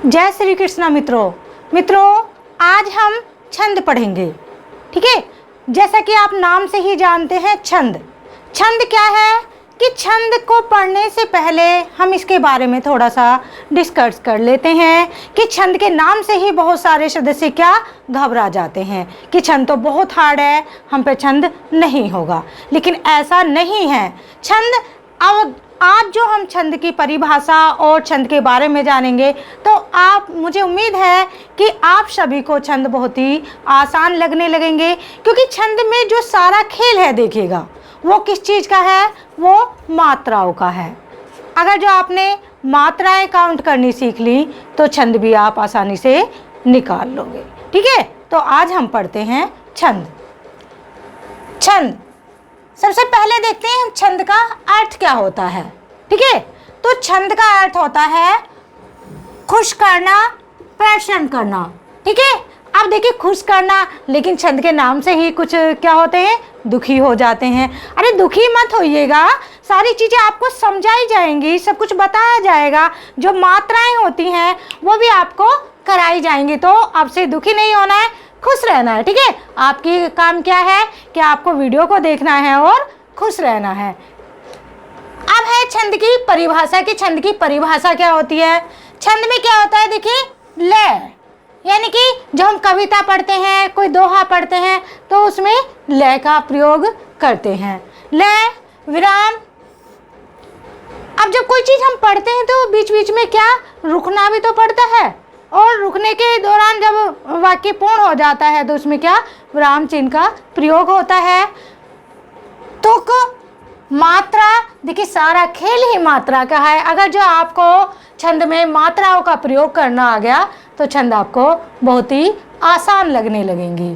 जय श्री कृष्णा मित्रों, आज हम छंद पढ़ेंगे। ठीक है, जैसा कि आप नाम से ही जानते हैं छंद क्या है कि छंद को पढ़ने से पहले हम इसके बारे में थोड़ा सा डिस्कस कर लेते हैं कि छंद के नाम से ही बहुत सारे सदस्य क्या घबरा जाते हैं कि छंद तो बहुत हार्ड है, हम पे छंद नहीं होगा। लेकिन ऐसा नहीं है। छंद अब आज जो हम छंद की परिभाषा और छंद के बारे में जानेंगे तो मुझे उम्मीद है कि आप सभी को छंद बहुत ही आसान लगने लगेंगे, क्योंकि छंद में जो सारा खेल है देखिएगा वो किस चीज़ का है, वो मात्राओं का है। अगर जो आपने मात्राएं काउंट करनी सीख ली तो छंद भी आप आसानी से निकाल लोगे। ठीक है, तो आज हम पढ़ते हैं छंद। सबसे पहले देखते हैं छंद का अर्थ क्या होता है। ठीक है, तो छंद का अर्थ होता है खुश करना, प्रसन्न करना। ठीक है, अब देखिए खुश करना, लेकिन छंद के नाम से ही कुछ क्या होते हैं, दुखी हो जाते हैं। अरे दुखी मत होइएगा, सारी चीज़ें आपको समझाई जाएंगी, सब कुछ बताया जाएगा, जो मात्राएं होती हैं वो भी आपको कराई जाएंगी। तो आपसे दुखी नहीं होना है, खुश रहना है। ठीक है, आपकी काम क्या है कि आपको वीडियो को देखना है और खुश रहना है। अब है छंद की परिभाषा कि छंद की परिभाषा क्या होती है। छंद में क्या होता है, देखिए लय, यानी कि जब हम कविता पढ़ते हैं, कोई दोहा पढ़ते हैं तो उसमें लय का प्रयोग करते हैं। लय, विराम। अब जब कोई चीज़ हम पढ़ते हैं तो बीच बीच में क्या रुकना भी तो पड़ता है, और रुकने के दौरान जब वाक्य पूर्ण हो जाता है तो उसमें क्या विराम चिन्ह का प्रयोग होता है। तुक, मात्रा, देखिए सारा खेल ही मात्रा का है। अगर जो आपको छंद में मात्राओं का प्रयोग करना आ गया तो छंद आपको बहुत ही आसान लगने लगेंगी।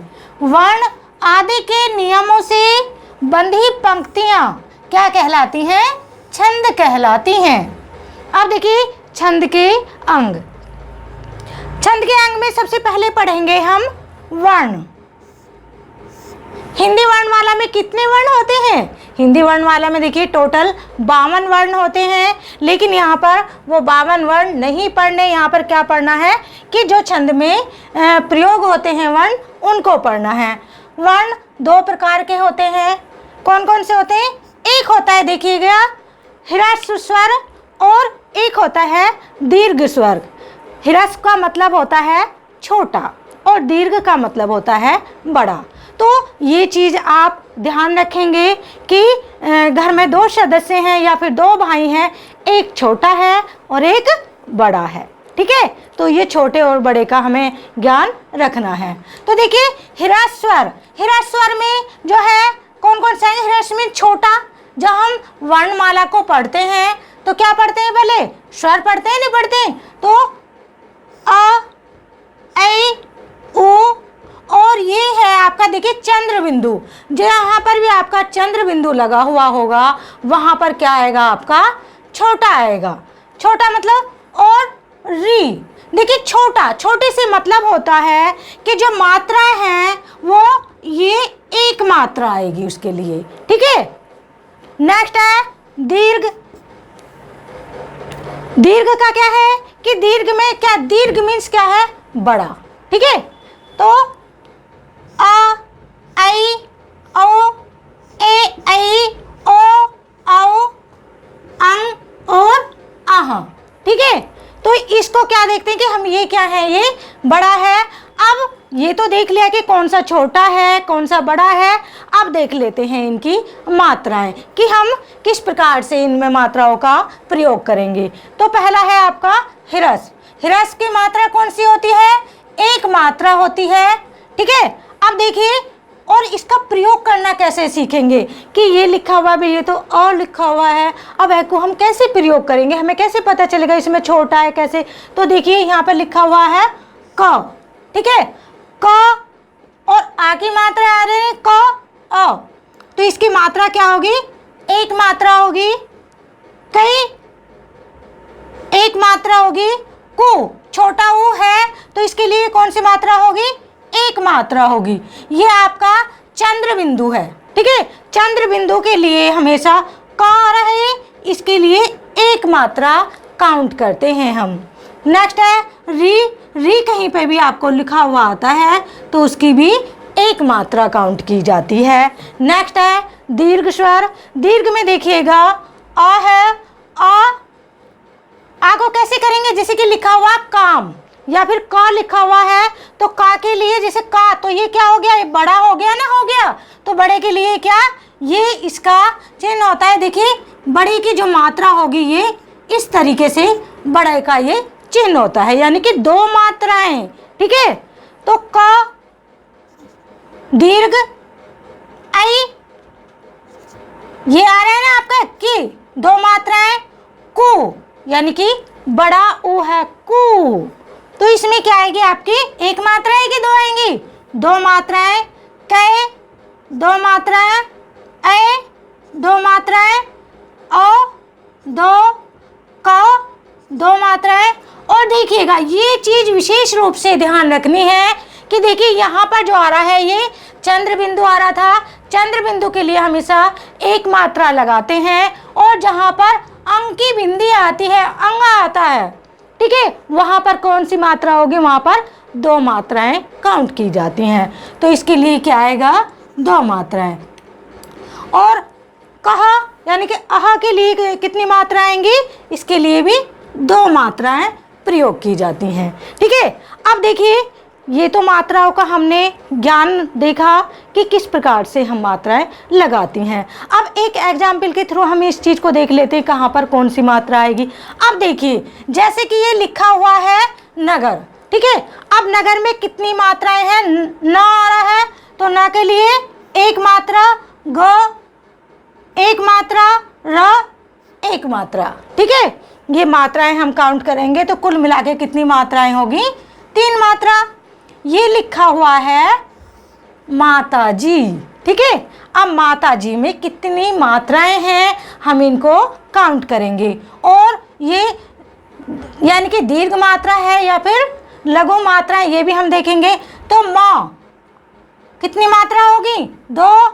वर्ण आदि के नियमों से बंधी पंक्तियां क्या कहलाती हैं, छंद कहलाती हैं। अब देखिए छंद के अंग। छंद के अंग में सबसे पहले पढ़ेंगे हम वर्ण। हिंदी वर्णमाला में कितने वर्ण होते हैं? हिंदी वर्णमाला में देखिए टोटल 52 वर्ण होते हैं, लेकिन यहाँ पर वो 52 वर्ण नहीं पढ़ने, यहाँ पर क्या पढ़ना है कि जो छंद में प्रयोग होते हैं वर्ण, उनको पढ़ना है। वर्ण 2 प्रकार के होते हैं। कौन कौन से होते हैं? एक होता है देखिएगा ह्रस्व स्वर, और एक होता है दीर्घ स्वर। ह्रस्व का मतलब होता है छोटा और दीर्घ का मतलब होता है बड़ा। तो ये चीज़ आप ध्यान रखेंगे कि घर में 2 सदस्य हैं या फिर 2 भाई हैं, एक छोटा है और एक बड़ा है। ठीक है, तो ये छोटे और बड़े का हमें ज्ञान रखना है। तो देखिए ह्रस्व स्वर में जो है कौन कौन सा है? ह्रस्व में छोटा। जब हम वर्णमाला को पढ़ते हैं तो क्या पढ़ते हैं, पहले स्वर पढ़ते हैं, नहीं पढ़ते हैं? तो अ, ऐ, उ, और ये है आपका देखिए चंद्र बिंदु। जहाँ पर भी आपका चंद्र बिंदु लगा हुआ होगा वहाँ पर क्या आएगा, आपका छोटा आएगा। छोटा मतलब, और री, देखिए छोटे से मतलब होता है कि जो मात्राएं हैं वो ये एक मात्रा आएगी उसके लिए। ठीक है, नेक्स्ट है दीर्घ। दीर्घ का क्या है कि दीर्घ में क्या, दीर्घ मीन्स क्या है, बड़ा। ठीक है, तो अ, ऐ, ओ, ए, ऐ, ओ, औ, अं और अह। ठीक है, तो इसको क्या देखते हैं कि हम ये क्या है, ये बड़ा है। अब ये तो देख लिया कि कौन सा छोटा है कौन सा बड़ा है। अब देख लेते हैं इनकी मात्राएं कि हम किस प्रकार से इनमें मात्राओं का प्रयोग करेंगे। तो पहला है आपका ह्रस्व। ह्रस्व की मात्रा कौन सी होती है, एक मात्रा होती है। ठीक है, अब देखिए और इसका प्रयोग करना कैसे सीखेंगे कि ये लिखा हुआ भी, ये तो और लिखा हुआ है, अब है को हम कैसे प्रयोग करेंगे, हमें कैसे पता चलेगा इसमें छोटा है कैसे? तो देखिए यहाँ पर लिखा हुआ है क। ठीक है, क और आ की मात्रा आ रही है क, अ, तो इसकी मात्रा क्या होगी, एक मात्रा होगी। कई एक मात्रा होगी। कु, छोटा उ है तो इसके लिए कौन सी मात्रा होगी, एक मात्रा होगी। ये आपका चंद्र बिंदु है। ठीक है, चंद्र बिंदु के लिए हमेशा क रहे, इसके लिए एक मात्रा काउंट करते हैं हम। नेक्स्ट है री, री कहीं पे भी आपको लिखा हुआ आता है तो उसकी भी एक मात्रा काउंट की जाती है। नेक्स्ट है दीर्घ स्वर, दीर्घ में देखिएगा आ है, आ को कैसे करेंगे, जैसे कि लिखा हुआ काम या फिर का लिखा हुआ है तो का के लिए जैसे का, तो ये क्या हो गया, ये बड़ा हो गया ना, हो गया, तो बड़े के लिए क्या, ये इसका चिन्ह होता है। देखिए बड़े की जो मात्रा होगी ये इस तरीके से बड़े का ये चिन्ह होता है, यानी कि दो मात्राएं, ठीक है। तो का दीर्घ आई, ये आ रहा है ना आपका की, दो मात्राएं कु, यानी कि बड़ा ऊ है कु, तो इसमें क्या आएगी आपकी एक मात्रा आएगी, दो आएंगी, दो मात्राएं कै, दो मात्राएं ऐ, दो मात्राएं औ, दो क, दो मात्राएं। और देखिएगा ये चीज विशेष रूप से ध्यान रखनी है कि देखिए यहाँ पर जो आ रहा है ये चंद्र बिंदु आ रहा था, चंद्र बिंदु के लिए हमेशा एक मात्रा लगाते हैं, और जहाँ पर अंक की बिंदी आती है, अंग आता है, ठीक है, वहाँ पर कौन सी मात्रा होगी, वहाँ पर दो मात्राएं काउंट की जाती हैं। तो इसके लिए क्या आएगा, दो मात्राएं। और कहा यानी कि आहा के लिए कितनी मात्रा आएंगी, इसके लिए भी दो मात्राएं प्रयोग की जाती हैं, ठीक है। अब देखिए ये तो मात्राओं का हमने ज्ञान देखा कि किस प्रकार से हम मात्राएं लगाती हैं। अब एक एग्जाम्पल के थ्रू हम इस चीज़ को देख लेते हैं कहाँ पर कौन सी मात्रा आएगी। अब देखिए जैसे कि ये लिखा हुआ है नगर, ठीक है, अब नगर में कितनी मात्राएं हैं, न आ रहा है तो न के लिए एक मात्रा, ग एक मात्रा, र एक मात्रा, ठीक है। ये मात्राएं हम काउंट करेंगे तो कुल मिला के कितनी मात्राएं होगी, तीन मात्रा। ये लिखा हुआ है माता जी, ठीक है। अब माता जी में कितनी मात्राएं हैं हम इनको काउंट करेंगे, और ये यानी कि दीर्घ मात्रा है या फिर लघु मात्रा है ये भी हम देखेंगे। तो माँ कितनी मात्रा होगी, दो,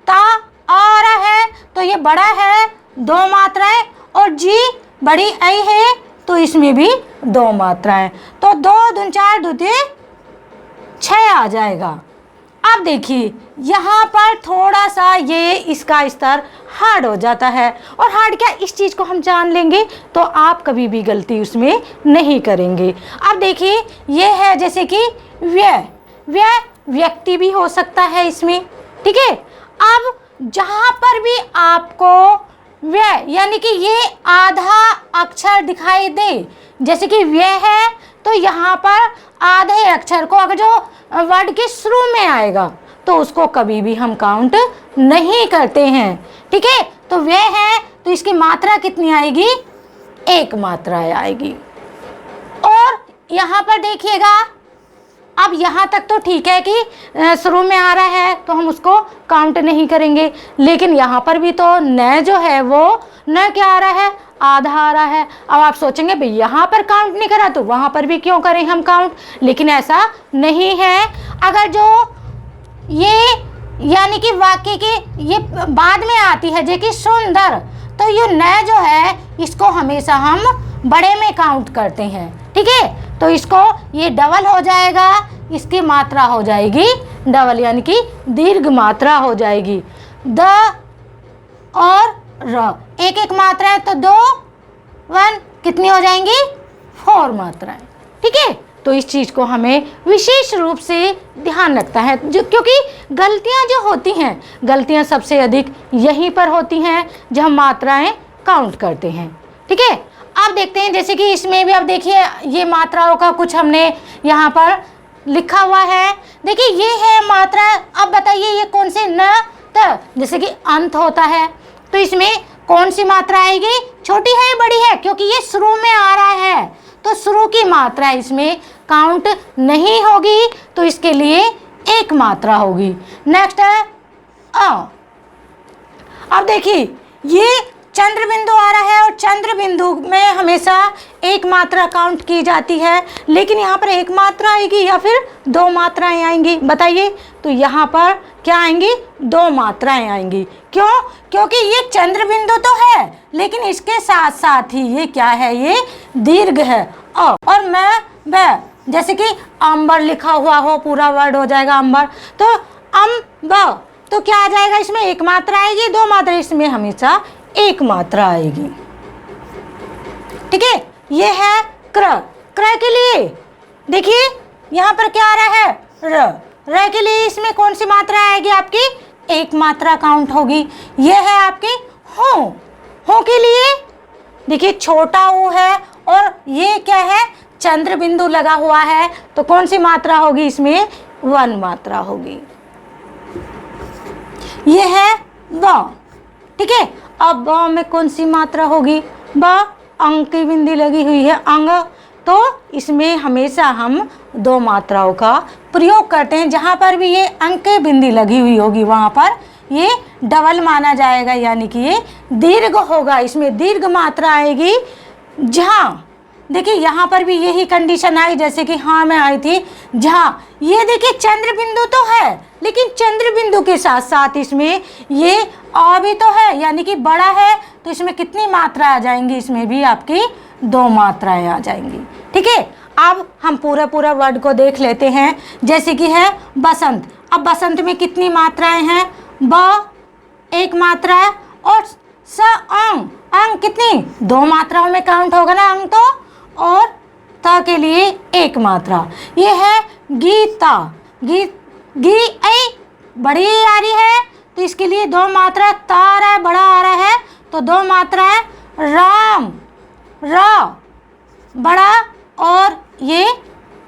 ता आ रहा है तो ये बड़ा है, दो मात्राएं, और जी बड़ी आई है तो इसमें भी दो मात्राएं, तो दो दून चार दूते 6 आ जाएगा। अब देखिए यहाँ पर थोड़ा सा ये इसका स्तर हार्ड हो जाता है, और हार्ड क्या, इस चीज़ को हम जान लेंगे तो आप कभी भी गलती उसमें नहीं करेंगे। अब देखिए ये है जैसे कि व्यय, व्यय व्यक्ति भी हो सकता है इसमें, ठीक है। अब जहाँ पर भी आपको व्यय यानी कि ये आधा अक्षर दिखाई दे, जैसे कि व्यय है तो यहाँ पर आधे अक्षर को अगर जो वर्ड के शुरू में आएगा तो उसको कभी भी हम काउंट नहीं करते हैं, ठीक है। तो व्यय है तो इसकी मात्रा कितनी आएगी, एक मात्रा आएगी। और यहाँ पर देखिएगा अब यहाँ तक तो ठीक है कि शुरू में आ रहा है तो हम उसको काउंट नहीं करेंगे, लेकिन यहाँ पर भी तो न जो है वो न क्या आ रहा है, आधा आ रहा है। अब आप सोचेंगे भाई यहाँ पर काउंट नहीं करा तो वहाँ पर भी क्यों करें हम काउंट, लेकिन ऐसा नहीं है। अगर जो ये यानी कि वाक्य के ये बाद में आती है जो कि सुंदर, तो ये न जो है इसको हमेशा हम बड़े में काउंट करते हैं, ठीक है। तो इसको ये डबल हो जाएगा, इसकी मात्रा हो जाएगी डबल यानी कि दीर्घ मात्रा हो जाएगी। द और र एक एक मात्रा है तो दो, वन कितनी हो जाएंगी, 4 मात्राएं, ठीक है। तो इस चीज़ को हमें विशेष रूप से ध्यान रखता है क्योंकि गलतियां जो होती हैं, गलतियां सबसे अधिक यहीं पर होती हैं जब हम मात्राएं काउंट करते हैं, ठीक है। अब देखते हैं जैसे कि इसमें भी अब देखिए ये मात्राओं का कुछ हमने यहाँ पर लिखा हुआ है। देखिए ये है मात्रा, अब बताइए ये कौन से, न त, जैसे कि अंत होता है तो इसमें कौन सी मात्रा आएगी, छोटी है या बड़ी है, क्योंकि ये शुरू में आ रहा है तो शुरू की मात्रा इसमें काउंट नहीं होगी, तो इसके लिए एक मात्रा होगी। नेक्स्ट है अ। अब देखिए ये चंद्र बिंदु आ रहा है और चंद्र बिंदु में हमेशा एक मात्रा काउंट की जाती है, लेकिन यहाँ पर एक मात्रा आएगी या फिर दो मात्राएं आएंगी, बताइए। तो यहाँ पर क्या आएंगी, दो मात्राएं आएंगी। क्यों? क्योंकि ये चंद्र बिंदु तो है, लेकिन इसके साथ साथ ही ये क्या है, ये दीर्घ है। और मैं जैसे कि अंबर लिखा हुआ हो, पूरा वर्ड हो जाएगा अंबर, तो अम्ब, तो क्या आ जाएगा, इसमें एक मात्रा आएगी, दो मात्रा, इसमें हमेशा एक मात्रा आएगी। ठीक है, ये है क्र। क्र के लिए देखिए यहाँ पर क्या आ रहा है, र। र के लिए इसमें कौन सी मात्रा आएगी, आपकी एक मात्रा काउंट होगी। ये है आपकी हो। हो के लिए देखिए छोटा ऊ है और ये क्या है, चंद्र बिंदु लगा हुआ है, तो कौन सी मात्रा होगी, इसमें वन मात्रा होगी। ये है ब। ठीक है, अब ब में कौन सी मात्रा होगी, ब अंक की बिंदी लगी हुई है, अंग, तो इसमें हमेशा हम दो मात्राओं का प्रयोग करते हैं। जहाँ पर भी ये अंक की बिंदी लगी हुई होगी वहाँ पर ये डबल माना जाएगा, यानी कि ये दीर्घ होगा, इसमें दीर्घ मात्रा आएगी। जहाँ देखिए यहाँ पर भी यही कंडीशन आई जैसे कि हाँ में आई थी, जहाँ ये देखिए चंद्र बिंदु तो है, लेकिन चंद्र बिंदु के साथ साथ इसमें ये आ भी तो है, यानी कि बड़ा है, तो इसमें कितनी मात्रा आ जाएंगी, इसमें भी आपकी दो मात्राएं आ जाएंगी। ठीक है, अब हम पूरा वर्ड को देख लेते हैं। जैसे कि है बसंत। अब बसंत में कितनी मात्राएं हैं, ब एक मात्रा है और स अंग, अंग कितनी, दो मात्राओं में काउंट होगा ना अंग तो, और त के लिए एक मात्रा। ये है गीता। गी ऐ बड़ी आ रही है, तो इसके लिए दो मात्रा, ता आ रहा है, बड़ा आ रहा है, तो दो मात्रा है। राम, रा बड़ा और ये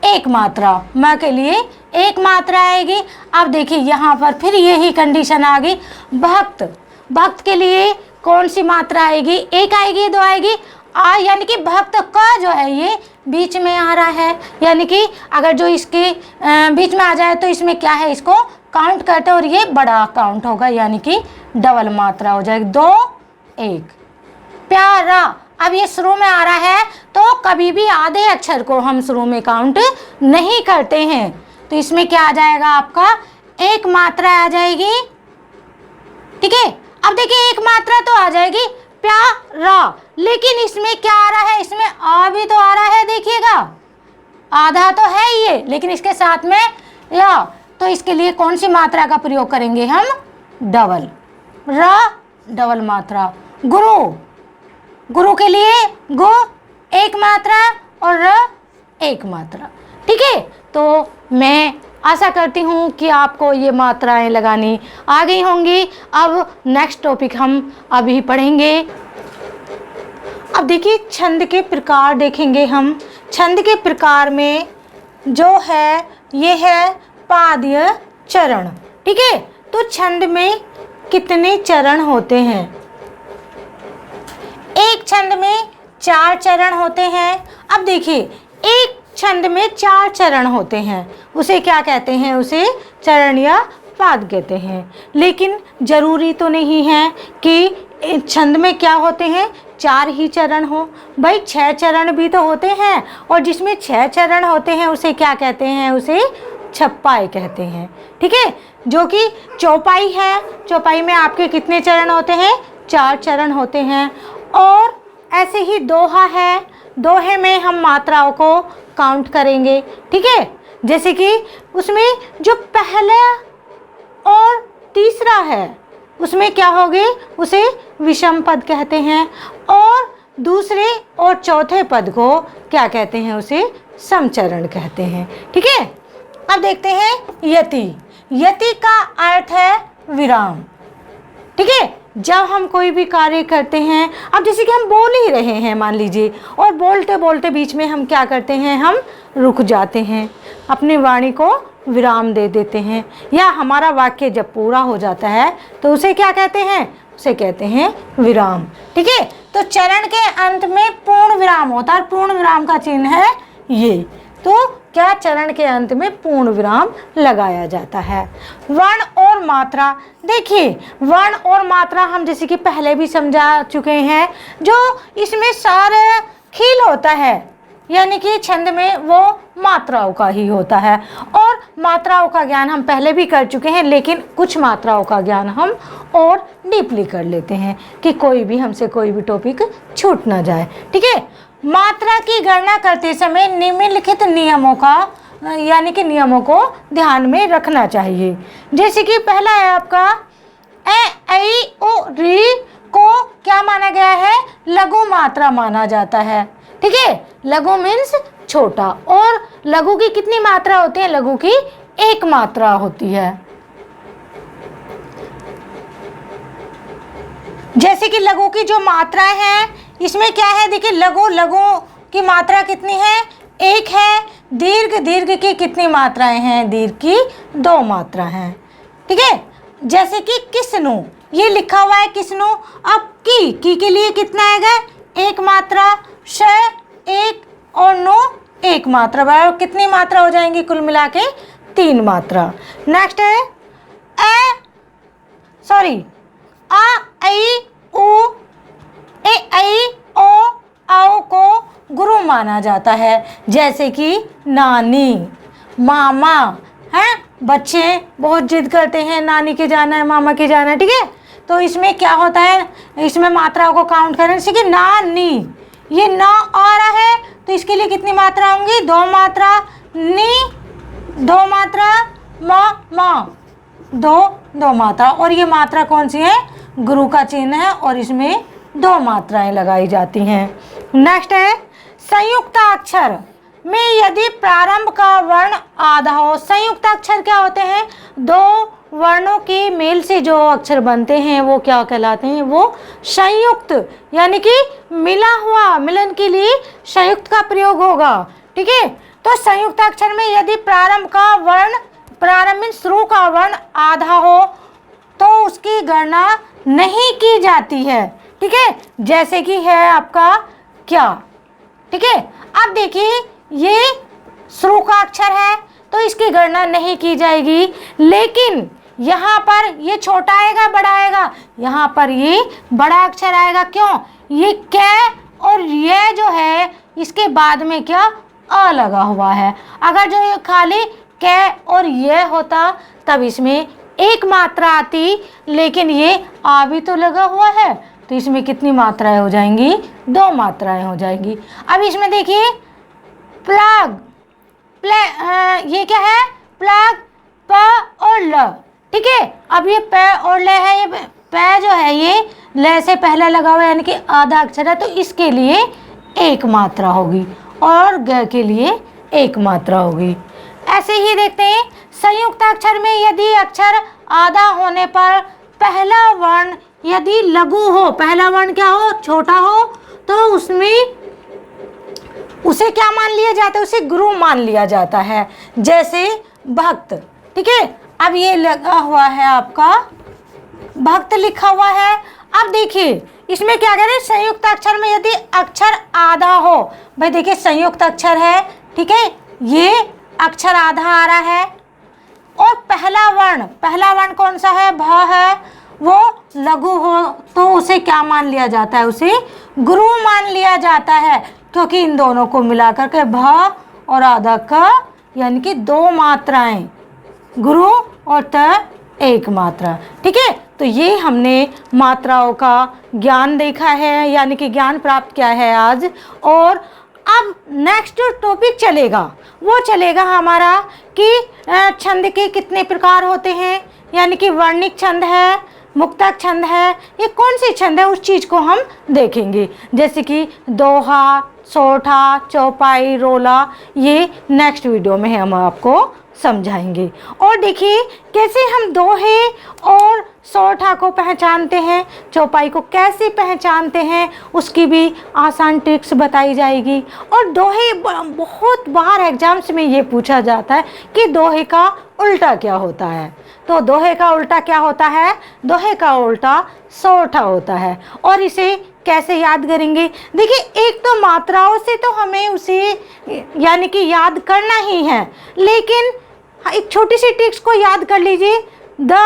एक मात्रा, म के लिए एक मात्रा आएगी। अब देखिए यहाँ पर फिर यही कंडीशन आ गई। भक्त, भक्त के लिए कौन सी मात्रा आएगी, एक आएगी, दो आएगी, आ, यानी कि भक्त का जो है ये बीच में आ रहा है, यानी कि अगर जो इसके बीच में आ जाए तो इसमें क्या है, इसको काउंट करते हैं और ये बड़ा काउंट होगा, यानी कि डबल मात्रा हो जाएगी, दो एक। प्यारा, अब ये शुरू में आ रहा है तो कभी भी आधे अक्षर को हम शुरू में काउंट नहीं करते हैं, तो इसमें क्या आ जाएगा, आपका एक मात्रा आ जाएगी। ठीक है, अब देखिए एक मात्रा तो आ जाएगी प्यारा, लेकिन इसमें क्या आ रहा है, इसमें आ भी तो आ रहा है, देखिएगा आधा तो है ये, लेकिन इसके साथ में या, तो इसके लिए कौन सी मात्रा का प्रयोग करेंगे हम, डबल, र डबल मात्रा। गुरु, गुरु के लिए गो एक मात्रा और र एक मात्रा। ठीक है, तो मैं आशा करती हूँ कि आपको ये मात्राएं लगानी आ गई होंगी। अब नेक्स्ट टॉपिक हम अभी पढ़ेंगे। अब देखिए छंद के प्रकार देखेंगे हम। छंद के प्रकार में जो है ये है पाद्य चरण। ठीक है, तो छंद में कितने चरण होते हैं, एक छंद में 4 चरण होते हैं। अब देखिए एक छंद में 4 चरण होते हैं, उसे क्या कहते हैं, उसे चरण या पाद कहते हैं। लेकिन जरूरी तो नहीं है कि छंद में क्या होते हैं, 4 ही चरण हो, भाई 6 चरण भी तो होते हैं, और जिसमें 6 चरण होते हैं उसे क्या कहते हैं, उसे छप्पाई कहते हैं। ठीक है, जो कि चौपाई है, चौपाई में आपके कितने चरण होते हैं, 4 चरण होते हैं। और ऐसे ही दोहा है, दोहे में हम मात्राओं को काउंट करेंगे। ठीक है, जैसे कि उसमें जो पहला और तीसरा है उसमें क्या होगे, उसे विषम पद कहते हैं, और दूसरे और चौथे पद को क्या कहते हैं, उसे समचरण कहते हैं। ठीक है, अब देखते हैं यति। यति का अर्थ है विराम। ठीक है, जब हम कोई भी कार्य करते हैं, अब जैसे कि हम बोल ही रहे हैं मान लीजिए, और बोलते बोलते बीच में हम क्या करते हैं, हम रुक जाते हैं, अपनी वाणी को विराम दे देते हैं, या हमारा वाक्य जब पूरा हो जाता है तो उसे क्या कहते हैं, उसे कहते हैं विराम। ठीक है, तो चरण के अंत में पूर्ण विराम होता है, पूर्ण विराम का चिन्ह है ये, तो क्या चरण के अंत में पूर्ण विराम लगाया जाता है। वर्ण और मात्रा, देखिए वर्ण और मात्रा हम जैसे कि पहले भी समझा चुके हैं, जो इसमें सारे खील होता है यानी कि छंद में वो मात्राओं का ही होता है, और मात्राओं का ज्ञान हम पहले भी कर चुके हैं, लेकिन कुछ मात्राओं का ज्ञान हम और डीपली कर लेते हैं कि कोई भी हमसे कोई भी टॉपिक छूट ना जाए। ठीक है, मात्रा की गणना करते समय निम्नलिखित नियमों का यानी कि नियमों को ध्यान में रखना चाहिए। जैसे कि पहला है आपका ए ऐ ओ री को क्या माना गया है, लघु मात्रा माना जाता है। ठीक है, लघु मीन्स छोटा, और लघु की कितनी मात्रा होती है, लघु की एक मात्रा होती है। जैसे कि लघु की जो मात्राएं हैं इसमें क्या है, देखिए लघु की मात्रा कितनी है, एक है। दीर्घ की कितनी मात्राएं हैं, दीर्घ की 2 मात्रा हैं। ठीक है, जैसे कि किसनु, ये लिखा हुआ है किसनु। अब की के लिए कितना आएगा, 1 मात्रा। श 1 और नो 1 मात्रा, बराबर कितनी मात्रा हो जाएंगी कुल मिला के 3 मात्रा। नेक्स्ट है आ ऐ उ ए ऐ ओ आओ को गुरु माना जाता है। जैसे कि नानी, मामा है, बच्चे बहुत जिद करते हैं नानी के जाना है, मामा के जाना है। ठीक है, तो इसमें क्या होता है, इसमें मात्राओं को काउंट करें। जैसे कि नानी, ये ना आ रहा है तो इसके लिए कितनी मात्रा होंगी, 2 मात्रा। नी 2 मात्रा, मा 2 मात्रा, और ये मात्रा कौन सी है, गुरु का चिन्ह है, और इसमें 2 मात्राएं लगाई जाती हैं। नेक्स्ट है संयुक्त अक्षर में यदि प्रारंभ का वर्ण आधा हो। संयुक्त अक्षर क्या होते हैं, 2 वर्णों के मेल से जो अक्षर बनते हैं वो क्या कहलाते हैं, वो संयुक्त, यानी कि मिला हुआ, मिलन के लिए संयुक्त का प्रयोग होगा। ठीक है, तो संयुक्त अक्षर में यदि प्रारंभ का वर्ण, प्रारंभ में शुरू का वर्ण आधा हो तो उसकी गणना नहीं की जाती है। ठीक है, जैसे कि है आपका क्या। ठीक है, अब देखिए ये शुरू का अक्षर है तो इसकी गणना नहीं की जाएगी, लेकिन यहाँ पर ये छोटा आएगा बड़ा आएगा, यहाँ पर ये बड़ा अक्षर आएगा। क्यों, ये कै और ये जो है इसके बाद में क्या आ लगा हुआ है। अगर जो ये खाली कै और ये होता तब इसमें 1 मात्रा आती, लेकिन ये आ भी तो लगा हुआ है तो इसमें कितनी मात्राएं हो जाएंगी, 2 मात्राएं हो जाएंगी। अब इसमें देखिए प्लग, ये क्या है, प्लग, प और ल। ठीक है, अब ये प और ल है, ये प जो है ये ल से पहले लगा हुआ है यानी कि आधा अक्षर है, तो इसके लिए 1 मात्रा होगी, और ग के लिए 1 मात्रा होगी। ऐसे ही देखते हैं संयुक्त अक्षर में यदि अक्षर आधा होने पर पहला वर्ण यदि लघु हो, पहला वर्ण क्या हो, छोटा हो, तो उसमें उसे क्या मान लिया जाता है, उसे गुरु मान लिया जाता है। जैसे भक्त। ठीक है, अब ये लगा हुआ है आपका भक्त लिखा हुआ है। अब देखिए इसमें क्या करें, संयुक्त अक्षर में यदि अक्षर आधा हो, भाई देखिए संयुक्त अक्षर है, ठीक है, ये अक्षर आधा आ रहा है, और पहला वर्ण कौन सा है, भ है, वो लघु हो तो उसे क्या मान लिया जाता है, उसे गुरु मान लिया जाता है, क्योंकि इन दोनों को मिलाकर के भ और आधा का यानी कि 2 मात्राएं, गुरु और त 1 मात्रा। ठीक है, तो ये हमने मात्राओं का ज्ञान देखा है, यानी कि ज्ञान प्राप्त किया है आज। और अब नेक्स्ट टॉपिक चलेगा, वो चलेगा हमारा कि छंद के कितने प्रकार होते हैं, यानी कि वर्णिक छंद है, मुक्तक छंद है, ये कौन सी छंद है उस चीज़ को हम देखेंगे। जैसे कि दोहा, सोठा, चौपाई, रोला, ये नेक्स्ट वीडियो में हम आपको समझाएंगे। और देखिए कैसे हम दोहे और सोठा को पहचानते हैं, चौपाई को कैसे पहचानते हैं, उसकी भी आसान ट्रिक्स बताई जाएगी। और दोहे बहुत बार एग्जाम्स में ये पूछा जाता है कि दोहे का उल्टा क्या होता है, तो दोहे का उल्टा क्या होता है, दोहे का उल्टा सोठा होता है। और इसे कैसे याद करेंगे? देखिए, एक तो मात्राओं से तो हमें उसे यानी कि याद करना ही है, लेकिन एक छोटी सी ट्रिक्स को याद कर लीजिए। द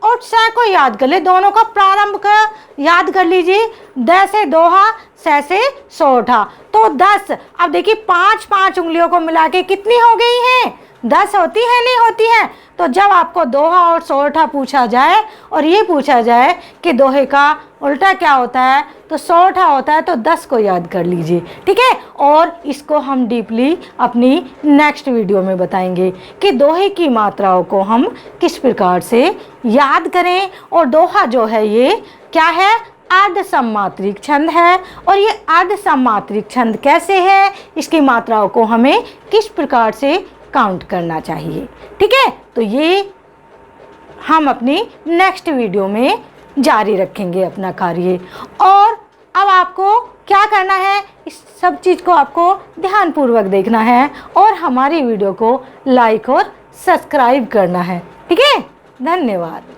और स को याद कर ले, दोनों का प्रारंभ का याद कर लीजिए। द से दोहा, स से सोठा, तो 10। अब देखिए 5 उंगलियों को मिला के कितनी हो गई हैं? 10 होती है, नहीं होती है? तो जब आपको दोहा और सोठा पूछा जाए और ये पूछा जाए कि दोहे का उल्टा क्या होता है, तो सोठा होता है, तो 10 को याद कर लीजिए, ठीक है। और इसको हम डीपली अपनी नेक्स्ट वीडियो में बताएंगे कि दोहे की मात्राओं को हम किस प्रकार से याद करें। और दोहा जो है ये क्या है? अर्ध सम्मात्रिक छंद है। और ये अर्ध सम्मात्रिक छंद कैसे है, इसकी मात्राओं को हमें किस प्रकार से काउंट करना चाहिए, ठीक है। तो ये हम अपनी नेक्स्ट वीडियो में जारी रखेंगे अपना कार्य। और अब आपको क्या करना है, इस सब चीज़ को आपको ध्यानपूर्वक देखना है और हमारी वीडियो को लाइक और सब्सक्राइब करना है, ठीक है। धन्यवाद।